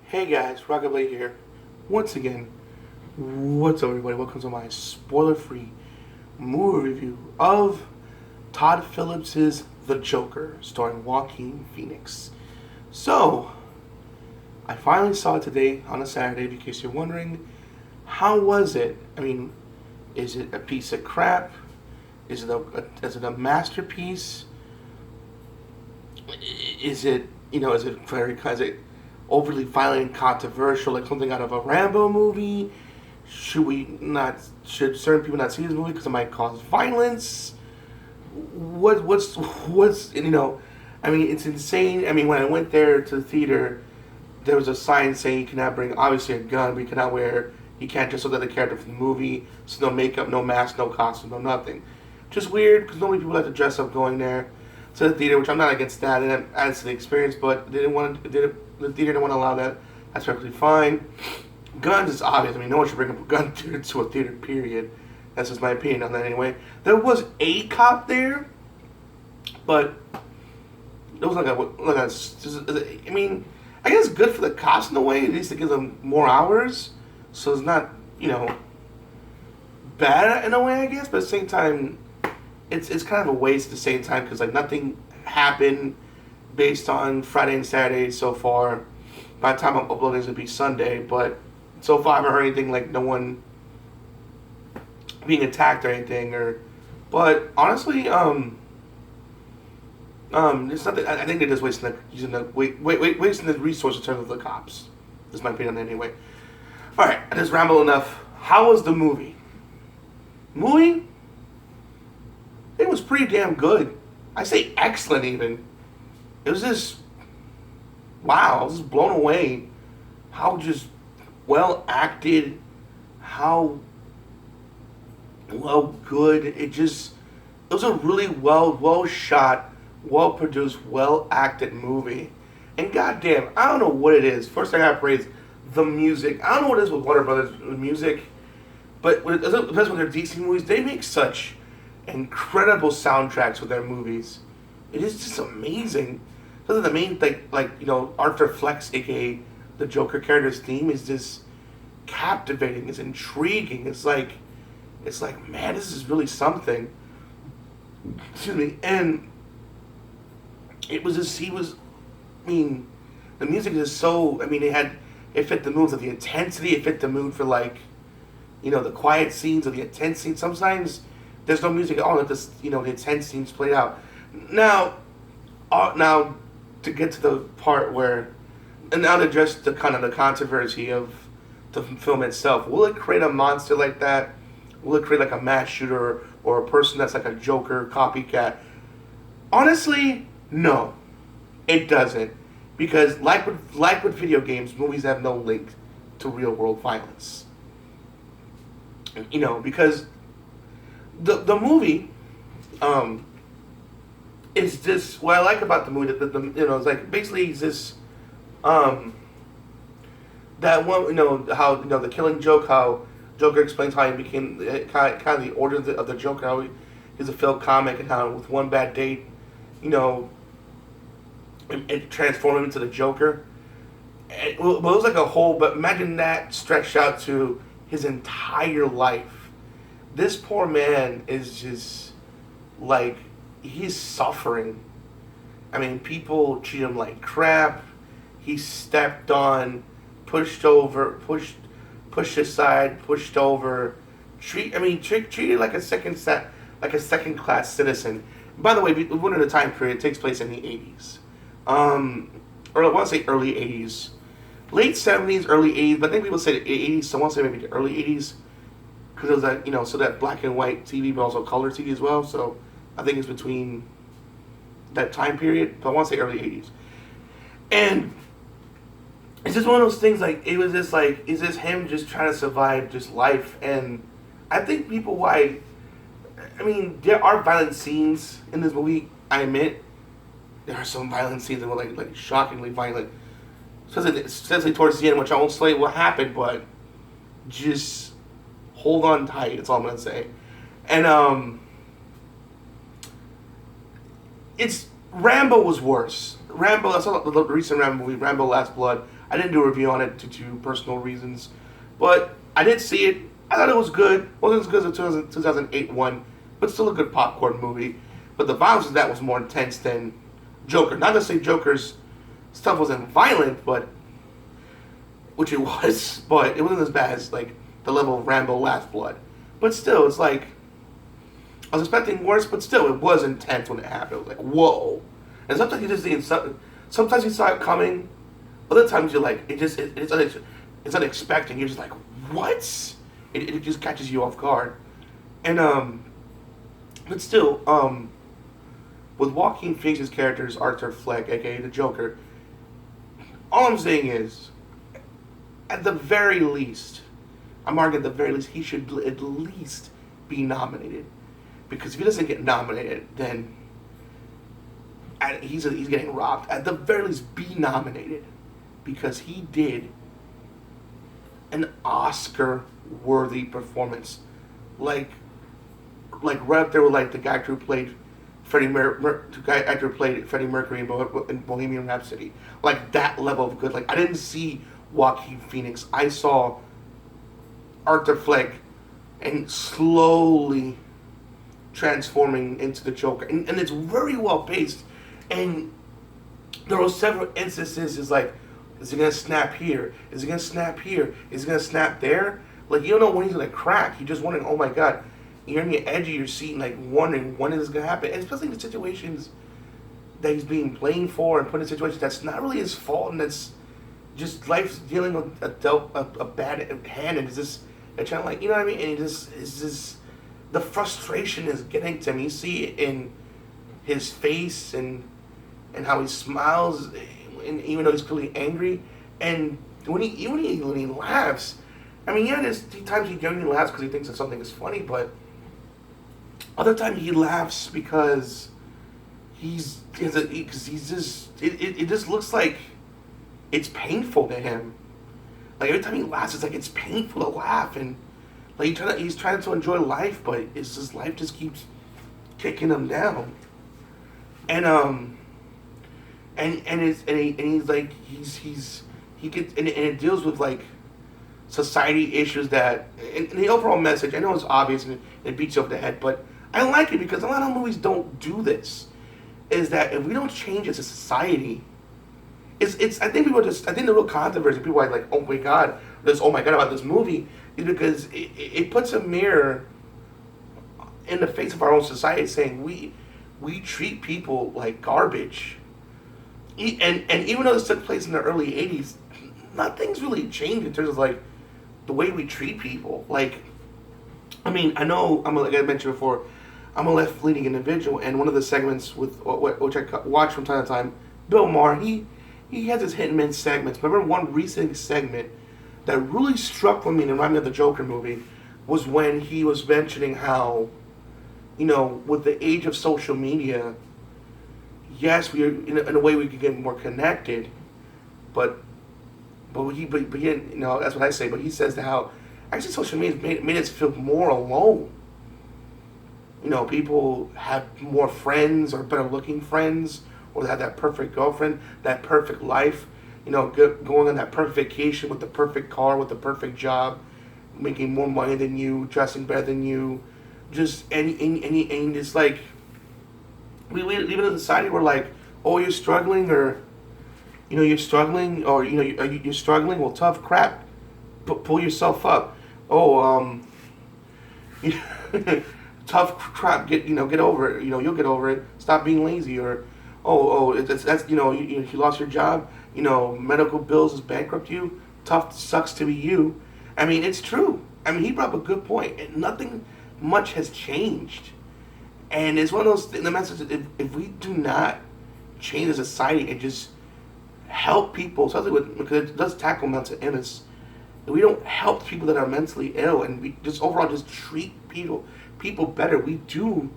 Hey guys, Rockingtheblade here. Once again, what's up everybody? Welcome to my spoiler-free movie review of Todd Phillips' The Joker, starring Joaquin Phoenix. So, I finally saw it today on a Saturday, in case you're wondering. How was it? I mean, is it a piece of crap? Is it a masterpiece? Is it overly violent and controversial, like something out of a Rambo movie? Should certain people not see this movie because it might cause violence? What's I mean, it's insane. I mean, when I went there to the theater, there was a sign saying you cannot bring obviously a gun, but you can't just look at the character from the movie. So no makeup, no mask, no costume, no nothing. Just weird because normally people like to dress up going there to the theater, which I'm not against that, and it adds to the experience. But the theater didn't want to allow that. That's perfectly fine. Guns is obvious. I mean, no one should bring up a gun to a theater. Period. That's just my opinion on that. Anyway, there was a cop there, but it was I mean, I guess it's good for the cops in a way. At least it gives them more hours, so it's not bad in a way, I guess. But at the same time, it's kind of a waste at the same time because like nothing happened based on Friday and Saturday so far. By the time I'm uploading, it's gonna be Sunday, but so far I haven't heard anything like no one being attacked or anything. But honestly, it's nothing. I think they're just wasting the resource in terms of the cops. This is my opinion on it anyway. All right, I just rambled enough. How was the movie? It was pretty damn good. I say excellent even. It was just wow. I was just blown away. How just well acted. How well good. It was a really well shot, well produced, well acted movie. And goddamn, I don't know what it is. First thing I gotta praise the music. I don't know what it is with Warner Brothers music, but especially with their DC movies, they make such incredible soundtracks with their movies. It is just amazing. So the main Arthur Fleck's, aka the Joker character's theme is just captivating. It's intriguing. It's like man, this is really something. Excuse me. And it was just I mean, the music is so. I mean, it fit the mood of the intensity. It fit the mood for the quiet scenes or the intense scenes. Sometimes there's no music at all. Let the intense scenes played out. Now to get to the part where, and now to address the kind of the controversy of the film itself. Will it create a monster like that? Will it create like a mass shooter or a person that's like a Joker copycat? Honestly, no, it doesn't. Because like with video games, movies have no link to real world violence. Because the movie, is just what I like about the movie. It's like basically it's this, that one how the Killing Joke, how Joker explains how he became kind of the origin of the Joker, how he's a failed comic and how with one bad date, it transformed him into the Joker. It was like a whole, but imagine that stretched out to his entire life. This poor man is just like he's suffering. I mean, people treat him like crap. He's stepped on, pushed over, pushed aside, pushed over. Treated like a second class citizen. By the way, we're in a time period. It takes place in the 80s, or I want to say early 80s, late 70s, early 80s. But I think people say the 80s, so I want to say maybe the early 80s, because it was that so that black and white TV, but also color TV as well. So I think it's between that time period, but I want to say early 80s. And it's just one of those things, like, it was just like, is this him just trying to survive just life? And I think there are violent scenes in this movie, I admit. There are some violent scenes that were like shockingly violent. Especially towards the end, which I won't say what happened, but just hold on tight, that's all I'm going to say. And, Rambo was worse. I saw the recent Rambo movie, Rambo Last Blood. I didn't do a review on it due to personal reasons, but I did see it. I thought it was good. Wasn't as good as the 2008 one, but still a good popcorn movie. But the violence of that was more intense than Joker. Not to say Joker's stuff wasn't violent, but which it was, but it wasn't as bad as like the level of Rambo Last Blood. But still, it's like I was expecting worse, but still, it was intense when it happened. It was like, whoa. And sometimes you just see something. Sometimes you saw it coming. Other times you're like, it's unexpected. You're just like, what? It just catches you off guard. And but still, with Joaquin Phoenix's character as Arthur Fleck, aka the Joker, all I'm saying is, at the very least, I'm arguing at the very least, he should at least be nominated. Because if he doesn't get nominated, then he's getting robbed. At the very least, be nominated. Because he did an Oscar-worthy performance. Like right up there with like the guy who played Freddie Mercury in Bohemian Rhapsody. Like that level of good. Like I didn't see Joaquin Phoenix. I saw Arthur Fleck and slowly transforming into the Joker. And it's very well paced. And there were several instances, it's like, is he going to snap here? Is he going to snap here? Is he going to snap there? Like, you don't know when he's going to crack. You're just wondering, oh my God. You're on the edge of your seat, like, wondering when is this going to happen. And especially in the situations that he's being blamed for and put in situations that's not really his fault and that's just life's dealing with a bad hand and it's just, it's trying to like, you know what I mean? And it's just, the frustration is getting to him. You see it in his face and how he smiles, and even though he's clearly angry, and when he laughs, I mean, yeah, there's times he genuinely laughs because he thinks that something is funny, but other times he laughs because he's just it just looks like it's painful to him. Like every time he laughs, it's like it's painful to laugh, and like he's trying to enjoy life, but it's just life just keeps kicking him down, and he's like he gets and it deals with like society issues that and the overall message. I know it's obvious and it beats you over the head, but I like it because a lot of movies don't do this. Is that if we don't change as a society, I think the real controversy people are like, oh my God, about this movie is because it puts a mirror in the face of our own society saying we treat people like garbage. And even though this took place in the early 80s, nothing's really changed in terms of like the way we treat people. Like, I mean, I know like I mentioned before, I'm a left-leaning individual, and one of the segments which I watch from time to time, Bill Maher, he has his hit and miss segments. But I remember one recent segment that really struck with me and reminded me of the Joker movie was when he was mentioning how, you know, with the age of social media, yes, we are in a way we could get more connected, but he didn't, you know, that's what I say. But he says that how actually social media made us feel more alone. You know, people have more friends or better looking friends, or they have that perfect girlfriend, that perfect life. You know, going on that perfect vacation with the perfect car, with the perfect job, making more money than you, dressing better than you, just and it's like we live in a society where like, oh, you're struggling, or you know you're struggling, or you know you're struggling. Well, tough crap, pull yourself up. Oh, tough crap, get over it. You know, you'll get over it. Stop being lazy, or that's you know you lost your job. You know, medical bills has bankrupt you. Tough sucks to be you. I mean, it's true. I mean, he brought up a good point. And nothing much has changed. And it's one of those, the message, if we do not change as a society and just help people, especially because it does tackle mental illness, if we don't help people that are mentally ill and we just overall just treat people better, we do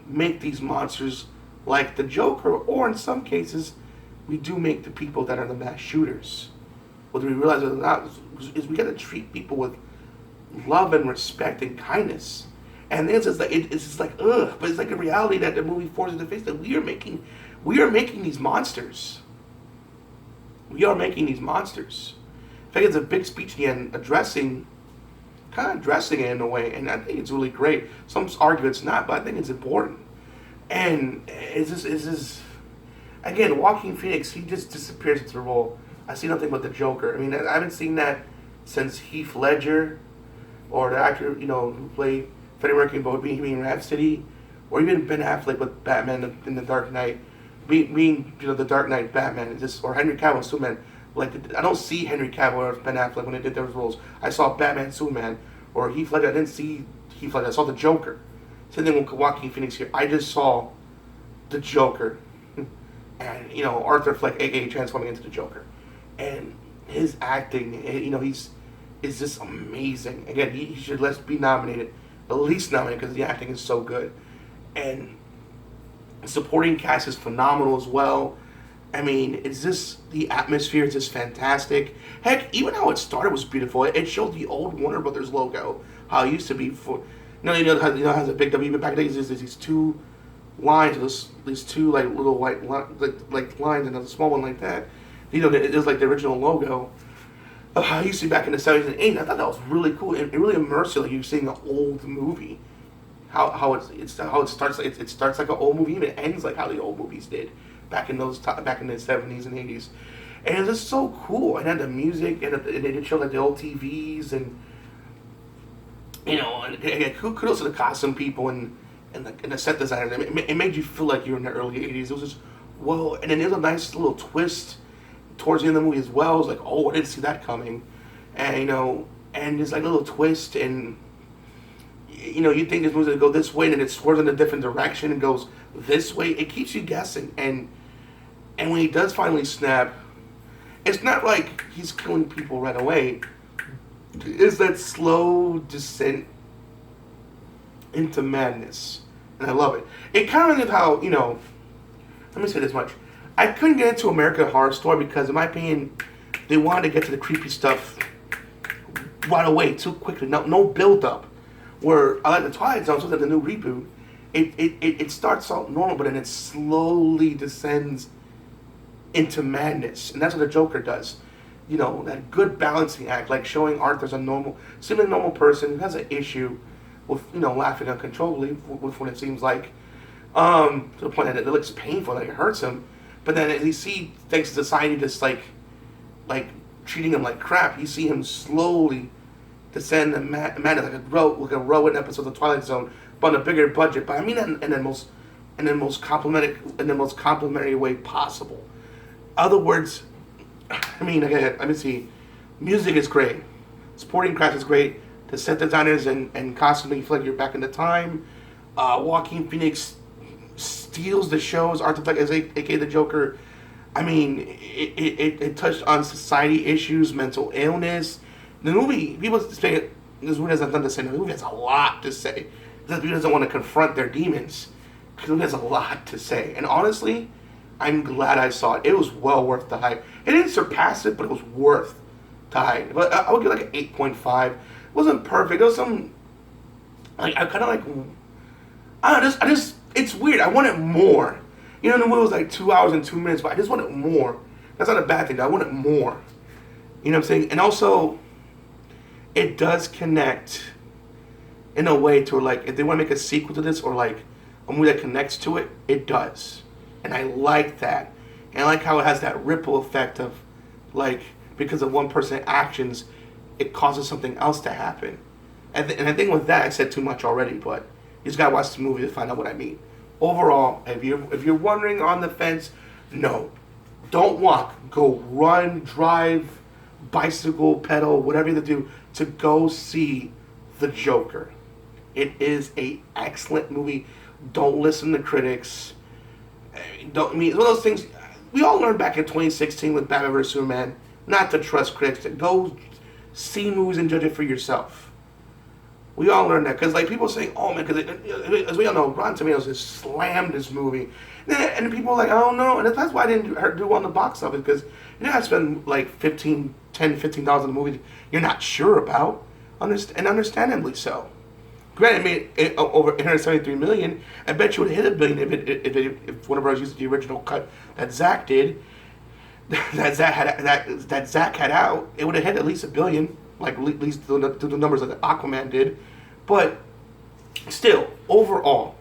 make these monsters like the Joker, or in some cases, we do make the people that are the mass shooters. Whether we realize it or not, is we got to treat people with love and respect and kindness. And then it's just like ugh, but it's like a reality that the movie forces to face that we are making these monsters. we are making these monsters. I think it's a big speech at the end kind of addressing it in a way, and I think it's really great. Some argue it's not, but I think it's important. And it's just again, Joaquin Phoenix, he just disappears into the role. I see nothing but the Joker. I mean, I haven't seen that since Heath Ledger, or the actor, who played Freddie Mercury in Bohemian Rhapsody, or even Ben Affleck with Batman in the Dark Knight. Being the Dark Knight Batman, or Henry Cavill Superman. Like, I don't see Henry Cavill or Ben Affleck when they did those roles. I saw Batman Superman, or Heath Ledger. I didn't see Heath Ledger. I saw the Joker. Same thing with Joaquin Phoenix here. I just saw the Joker, and Arthur Fleck, aka transforming into the Joker, and his acting. Is just amazing. Again, he should be nominated, at least nominated, because the acting is so good, and the supporting cast is phenomenal as well. I mean, it's just, the atmosphere is just fantastic. Heck, even how it started was beautiful. It showed the old Warner Brothers logo, how it used to be for. How it has a big W, but back then there's these two lines, these two like little white like lines, and there's a small one like that. It was like the original logo of how it used to be back in the 70s and 80s. I thought that was really cool. It really immersive, like you're seeing an old movie. How it starts. It starts like an old movie, and it ends like how the old movies did back in the 70s and 80s. And it's just so cool. And then the music, and they did show like the old TVs, and kudos to the costume people and the set designers. It made you feel like you were in the early 80s. It was just, whoa. And then there's a nice little twist towards the end of the movie as well. It was like, oh, I didn't see that coming. And, and there's like a little twist, and, you think this movie's going to go this way, and then it swerves in a different direction and goes this way. It keeps you guessing. And when he does finally snap, it's not like he's killing people right away. It's that slow descent into madness. And I love it. It kind of is how, let me say this much. I couldn't get into American Horror Story because, in my opinion, they wanted to get to the creepy stuff right away, too quickly. No build up. Where I like the Twilight Zone, so that the new reboot, it starts out normal, but then it slowly descends into madness, and that's what the Joker does. That good balancing act, like showing Arthur's a seemingly normal person who has an issue with, laughing uncontrollably with what it seems like, to the point that it looks painful, that it hurts him. But then as you see, thanks to society just like treating him like crap, you see him slowly descend the madness, like a Rowan episode of the Twilight Zone, but on a bigger budget. But I mean, in the most complimentary way possible. Other words, I mean, again, let me see. Music is great. Supporting cast is great. The set designers and costume make you feel like you're back in the time. Joaquin Phoenix steals the show as Arthur Fleck, as aka the Joker. I mean, it touched on society issues, mental illness. The movie, people say this movie has nothing to say. The movie has a lot to say. Because people doesn't want to confront their demons. Because it has a lot to say. And honestly, I'm glad I saw it. It was well worth the hype. It didn't surpass it, but it was worth the hype. But I would give like an 8.5. It wasn't perfect. There was some, I kind of like, I just, it's weird. I wanted more. The movie was like 2 hours and 2 minutes, but I just wanted more. That's not a bad thing. I wanted more. You know what I'm saying? And also, it does connect in a way to, like, if they want to make a sequel to this, or like a movie that connects to it, it does. And I like that. And I like how it has that ripple effect of, like, because of one person's actions, it causes something else to happen. And I think with that, I said too much already, but you just gotta watch the movie to find out what I mean. Overall, if you're wondering on the fence, no. Don't walk. Go run, drive, bicycle, pedal, whatever you have to do to go see The Joker. It is an excellent movie. Don't listen to critics. It's one of those things we all learned back in 2016 with Batman vs Superman, not to trust critics. To go see movies and judge it for yourself. We all learned that because, like, people saying, "Oh man," because as we all know, Rotten Tomatoes has slammed this movie, and people are like, "Oh no," and that's why I didn't do well in the box office, because I spend like $15,000 on a movie you're not sure about, and understandably so. Granted, it made over $873 million. I bet you would have hit $1 billion if Warner Bros. Used the original cut that Zack did. that Zack had out, it would have hit at least $1 billion, like at least the numbers that Aquaman did. But still, overall,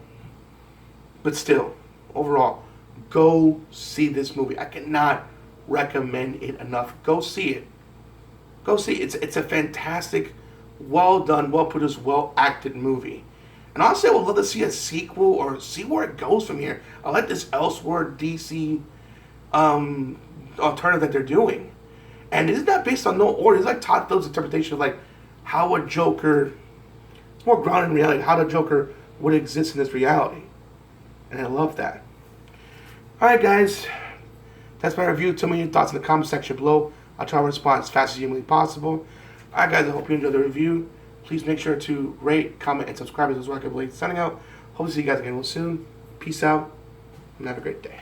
go see this movie. I cannot recommend it enough. Go see it. Go see it. It's a fantastic, well done, well produced, well acted movie. And honestly, I would love to see a sequel or see where it goes from here. I like this Elseworld DC alternative that they're doing. And it's not based on no order. It's like Todd Phillips' interpretation of like how a Joker, it's more grounded in reality, how the Joker would exist in this reality. And I love that. Alright guys, that's my review. Tell me your thoughts in the comment section below. I'll try to respond as fast as humanly possible. Alright guys, I hope you enjoyed the review. Please make sure to rate, comment, and subscribe. This is Rockingtheblade signing out. Hope to see you guys again real soon. Peace out, and have a great day.